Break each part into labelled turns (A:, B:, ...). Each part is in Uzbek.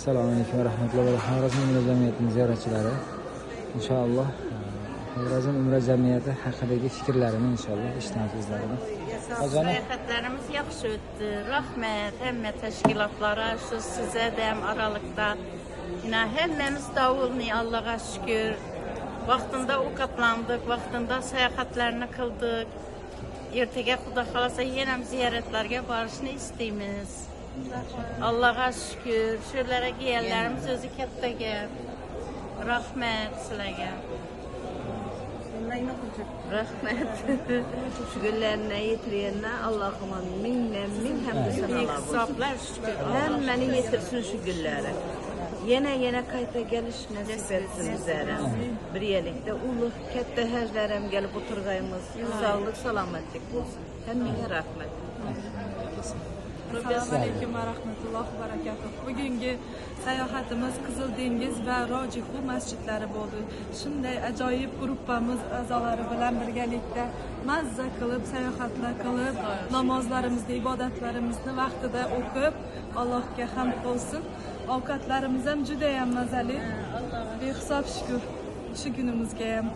A: Assalomu alaykum va rahmatullohi va barakatuh. Xorazm Umra jamiyatining ziyoratchilari inshaalloh Xorazm Umra jamiyati haqidagi fikrlarini inshaalloh eshitamiz o'zlaridan.
B: Sayohatlarimiz yaxşı ötdü. Rahmet hemme təşkilatlara, şu sizə də aralıqda. Yine hemmemiz davulni Allah'a şükür. Vaxtında ukatlandıq, vaxtında səyahatlərini qıldıq. Ertəgə Xuda xalasa yenə ziyarətlərə barışını istəyimiz. Allah'a şükür. Şöylere giyerlerimiz özü kattaga. Rahmet sizlarga.
C: Rahmet. Şu günlerine yetirene Allah'ıma minne min hem de sana
B: Hesaplar şükür.
C: Hemmeni yetirsin şu günlere. Yine kayta geliş nasip etsin bizlere. Bir yerlikte ulu kette hezlerem gelip oturgayımız. Sağlık, selametlik olsun. Hemmine rahmet.
D: Assalomu alaykum va rahmatullohi va barakatuh. Bugungi sayohatimiz Qizil dengiz va Rojihu masjidlari bo'ldi. Shunday ajoyib gruppamiz a'zolari bilan birgalikda mazza qilib, sayohatlar qilib, namozlarimizni, ibodatlarimizni vaqtida o'qib, Allohga hamd bo'lsin. Ovqatlarimiz ham juda ham mazali. Behisob shukr. Shu kunimizga ham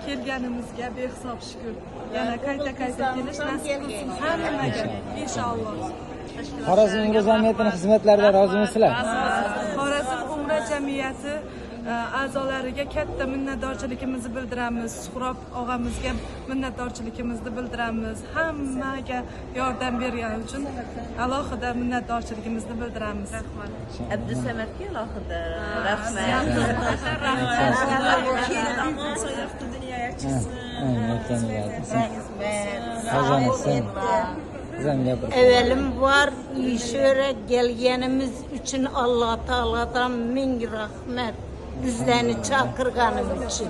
D: kelganimizga behisob shukr. Yana qayta kelish nasib qilsin hammaga inshaalloh.
A: Xorazm Umra jamiyatining xizmatlaridan rozimisizlar?
D: Xorazm Umra jamiyati a'zolariga katta minnatdorchiligimizni bildiramiz. Suhrob og'amizga minnatdorchiligimizni bildiramiz. Hammaga yordam bergani uchun alohida minnatdorchiligimizni bildiramiz.
C: Abdusamatga alohida rahmat.
B: Evelim var, şöyle gelgenimiz için Allah Teala'dan min rahmet. Bizlerini çakırganım için.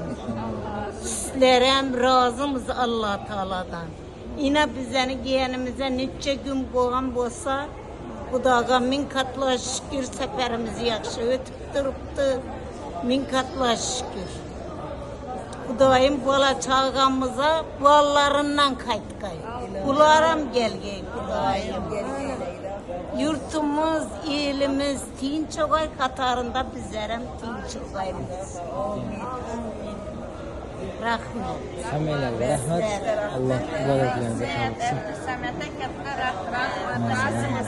B: Sizlere razımız Allah Teala'dan. Yine bizlerini giyenimize nice gün boğan bolsa, bu dağa min katla şükür seferimizi yakşı ötüp duruptu. Min katla şükür. Kudayım bala çağımıza ballarından kaytkay. Kularam gelgey kudayım. Yurtumuz, ilimiz tinç oğay katarında bizlerem tinç oğayımız. Rahmet.
A: Hammalarga rahmat. Alloh ibodatlaringizni qabul qilsin.
B: Samet'e katta rahmet.